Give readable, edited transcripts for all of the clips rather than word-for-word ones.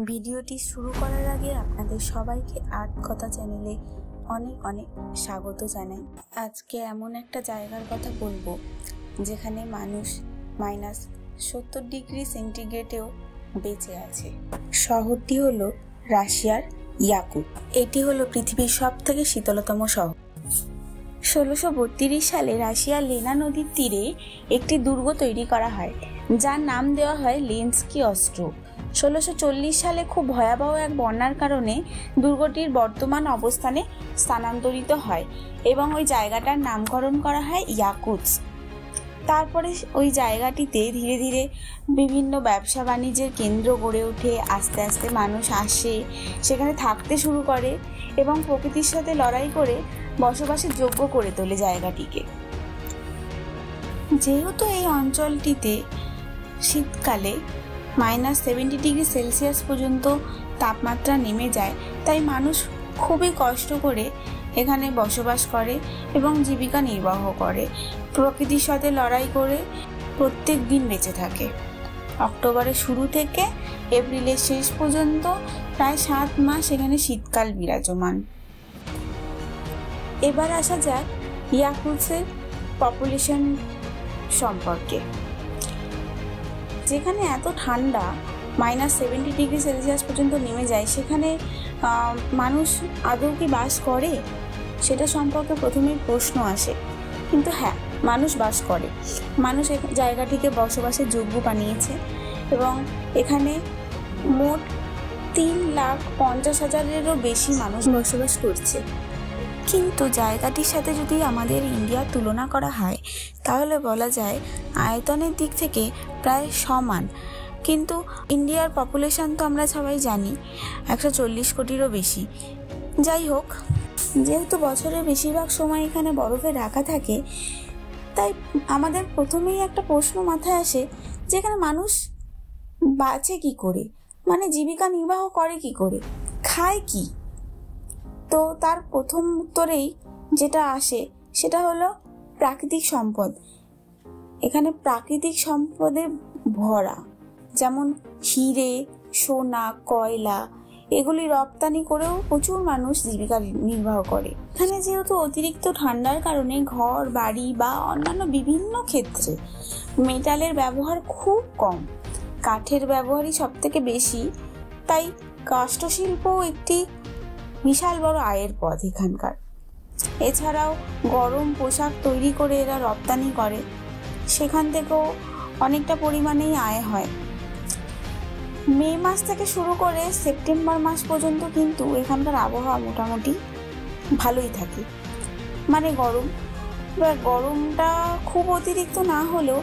ভিডিওটি শুরু করার আগে আপনাদের সবাইকে আর্ট কথা চ্যানেলে অনেক অনেক স্বাগত জানাই। আজকে এমন একটা জায়গার কথা বলবো যেখানে মানুষ -70°C বেঁচে আছে। শহরটি হলো রাশিয়ার ইয়াকুত। এটি হলো পৃথিবীর সবথেকে শীতলতম শহর। 1632 সালে রাশিয়ার লেনা নদীর তীরে একটি দুর্গ তৈরি করা হয়, যার নাম দেওয়া হয় লেনস্কি অস্ট্রো। 1640 সালে খুব ভয়াবহ এক বন্যার কারণে দুর্গটির বর্তমান অবস্থানে স্থানান্তরিত হয় এবং ওই জায়গাটার নামকরণ করা হয় ইয়াকুৎস্ক। তারপরে ওই জায়গাটিতে ধীরে ধীরে বিভিন্ন ব্যবসা বাণিজ্যের কেন্দ্র গড়ে ওঠে। আস্তে আস্তে মানুষ আসে, সেখানে থাকতে শুরু করে এবং প্রকৃতির সাথে লড়াই করে বসবাসের যোগ্য করে তোলে জায়গাটিকে। যেহেতু এই অঞ্চলটিতে শীতকালে -70°C পর্যন্ত তাপমাত্রা নেমে যায়, তাই মানুষ খুবই কষ্ট করে এখানে বসবাস করে এবং জীবিকা নির্বাহ করে। প্রকৃতির সাথে লড়াই করে প্রত্যেক দিন বেঁচে থাকে। অক্টোবরের শুরু থেকে এপ্রিলের শেষ পর্যন্ত প্রায় 7 মাস এখানে শীতকাল বিরাজমান। এবার আসা যাক ইয়াকুৎস্কের পপুলেশন সম্পর্কে। যেখানে এত ঠান্ডা -70°C পর্যন্ত নেমে যায়, সেখানে মানুষ আদৌ কি বাস করে, সেটা সম্পর্কে প্রথমেই প্রশ্ন আসে। কিন্তু হ্যাঁ, মানুষ বাস করে। মানুষ জায়গাটিকে বসবাসের যোগ্য বানিয়েছে এবং এখানে মোট 3,50,000-এরও বেশি মানুষ বসবাস করছে। কিন্তু জায়গাটির সাথে যদি আমাদের ইন্ডিয়ার তুলনা করা হয়, তাহলে বলা যায় আয়তনের দিক থেকে প্রায় সমান। কিন্তু ইন্ডিয়ার পপুলেশন তো আমরা সবাই জানি 140 কোটিরও বেশি। যাই হোক, যেহেতু বছরের বেশিরভাগ সময় এখানে বরফে ঢাকা থাকে, তাই আমাদের প্রথমেই একটা প্রশ্ন মাথায় আসে যে এখানে মানুষ বাঁচে কি করে, মানে জীবিকা নির্বাহ করে কি করে, খায় কি? তো তার প্রথম উত্তরেই যেটা আসে সেটা হলো প্রাকৃতিক সম্পদ। এখানে প্রাকৃতিক সম্পদে ভরা, যেমন হিরে, সোনা, কয়লা, এগুলি রপ্তানি করেও প্রচুর মানুষ জীবিকা নির্বাহ করে। এখানে যেহেতু অতিরিক্ত ঠান্ডার কারণে ঘর বাড়ি বা অন্যান্য বিভিন্ন ক্ষেত্রে মেটালের ব্যবহার খুব কম, কাঠের ব্যবহারই সব থেকে বেশি। তাই কাষ্ঠশিল্পও একটি বিশাল বড় আয়ের পথ এখানকার। এছাড়াও গরম পোশাক তৈরি করে এরা রপ্তানি করে, সেখান থেকেও অনেকটা পরিমাণেই আয় হয়। মে মাস থেকে শুরু করে সেপ্টেম্বর মাস পর্যন্ত কিন্তু এখানকার আবহাওয়া মোটামুটি ভালোই থাকে, মানে গরম। এবার গরমটা খুব অতিরিক্ত না হলেও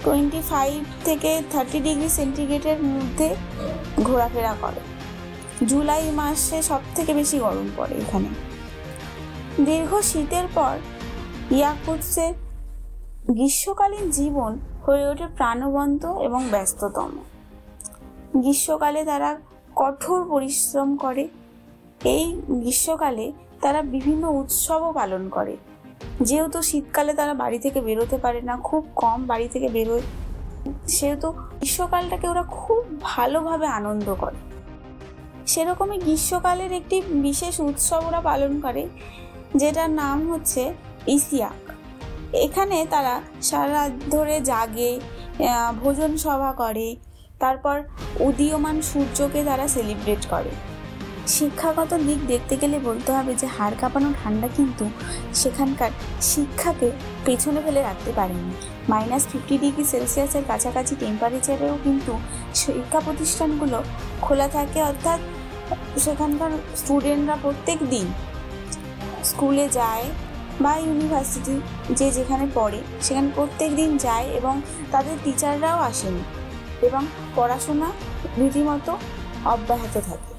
25 থেকে 30°C মধ্যে ঘোরাফেরা করে। জুলাই মাসে সব থেকে বেশি গরম পড়ে এখানে। দীর্ঘ শীতের পর ইয়াকুৎস্কের গ্রীষ্মকালীন জীবন হয়ে ওঠে প্রাণবন্ত এবং ব্যস্ততম। গ্রীষ্মকালে তারা কঠোর পরিশ্রম করে। এই গ্রীষ্মকালে তারা বিভিন্ন উৎসবও পালন করে। যেহেতু শীতকালে তারা বাড়ি থেকে বেরোতে পারে না, খুব কম বাড়ি থেকে বেরোয়, সেহেতু গ্রীষ্মকালটাকে ওরা খুব ভালোভাবে আনন্দ করে। সেরকমই গ্রীষ্মকালের একটি বিশেষ উৎসব ওরা পালন করে, যেটার নাম হচ্ছে ইসিয়াক। এখানে তারা সারা রাত ধরে জাগে, ভোজন সভা করে, তারপর উদীয়মান সূর্যকে তারা সেলিব্রেট করে। শিক্ষাগত দিক দেখতে গেলে বলতে হবে যে হাড় কাঁপানো ঠান্ডা কিন্তু সেখানকার শিক্ষাকে পেছনে ফেলে রাখতে পারেনি। -50°C কাছাকাছি টেম্পারেচারেও কিন্তু শিক্ষা প্রতিষ্ঠানগুলো খোলা থাকে, অর্থাৎ সেখানকার স্টুডেন্টরা প্রত্যেক দিন স্কুলে যায় বা ইউনিভার্সিটি যে যেখানে পড়ে সেখানে প্রত্যেক দিন যায় এবং তাদের টিচাররাও আসেন এবং পড়াশোনা রীতিমতো অব্যাহত থাকে।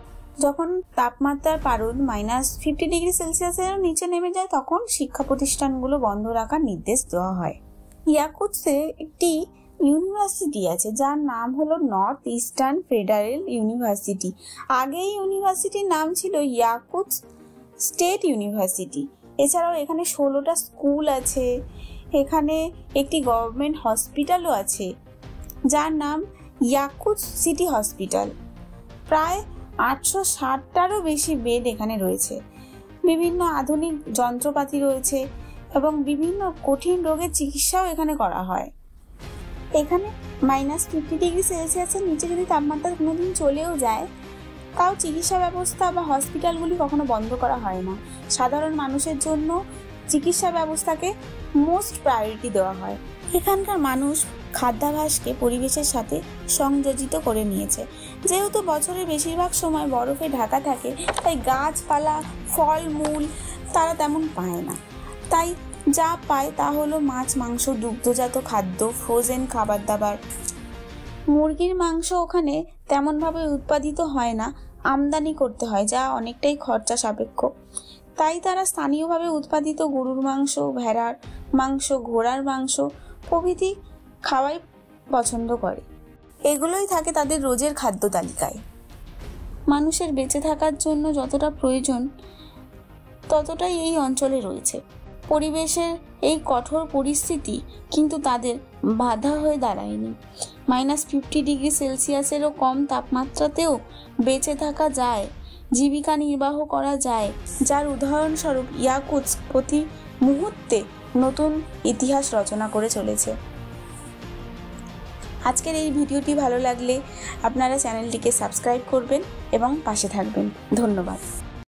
যখন তাপমাত্রার পারদ -50°C নিচে নেমে যায়, তখন শিক্ষা প্রতিষ্ঠানগুলো বন্ধ রাখার নির্দেশ দেওয়া হয়। ইয়াকুৎস্কে একটি ইউনিভার্সিটি আছে যার নাম হলো নর্থ ইস্টার্ন ফেডারেল ইউনিভার্সিটি। আগে এই ইউনিভার্সিটির নাম ছিল ইয়াকুৎস্ক স্টেট ইউনিভার্সিটি। এছাড়াও এখানে 16টা স্কুল আছে। এখানে একটি গভর্নমেন্ট হসপিটালও আছে যার নাম ইয়াকুৎস্ক সিটি হসপিটাল। প্রায় 860টারও বেশি বেড এখানে রয়েছে। বিভিন্ন আধুনিক যন্ত্রপাতি রয়েছে এবং বিভিন্ন কঠিন রোগের চিকিৎসাও এখানে করা হয়। এখানে -50°C নিচে যদি তাপমাত্রা কোনোদিন চলেও যায়, তাও চিকিৎসা ব্যবস্থা বা হসপিটালগুলি কখনো বন্ধ করা হয় না। সাধারণ মানুষের জন্য চিকিৎসা ব্যবস্থাকে মোস্ট প্রায়োরিটি দেওয়া হয়। এখানকার মানুষ খাদ্যাভ্যাসকে পরিবেশের সাথে সংযোজিত করে নিয়েছে। যেহেতু বছরের বেশিরভাগ সময় বরফে ঢাকা থাকে, তাই গাছপালা, ফলমূল তারা তেমন পায় না। তাই যা পায় তা হলো মাছ, মাংস, দুগ্ধজাত খাদ্য, ফ্রোজেন খাবার দাবার। মুরগির মাংস ওখানে তেমনভাবে উৎপাদিত হয় না, আমদানি করতে হয়, যা অনেকটাই খরচা সাপেক্ষ। তাই তারা স্থানীয়ভাবে উৎপাদিত গরুর মাংস, ভেড়ার মাংস, ঘোড়ার মাংস প্রভৃতি খাওয়াই পছন্দ করে। এগুলোই থাকে তাদের রোজের খাদ্য তালিকায়। মানুষের বেঁচে থাকার জন্য যতটা প্রয়োজন ততটাই এই অঞ্চলে রয়েছে। পরিবেশের এই কঠোর পরিস্থিতি কিন্তু তাদের বাধা হয়ে দাঁড়ায়নি। -50°C কম তাপমাত্রাতেও বেঁচে থাকা যায়, জীবিকা নির্বাহ করা যায়, যার উদাহরণস্বরূপ ইয়াকুৎস্ক প্রতি মুহূর্তে নতুন ইতিহাস রচনা করে চলেছে। আজকের এই ভিডিওটি ভালো লাগলে আপনারা চ্যানেলটিকে সাবস্ক্রাইব করবেন এবং পাশে থাকবেন। ধন্যবাদ।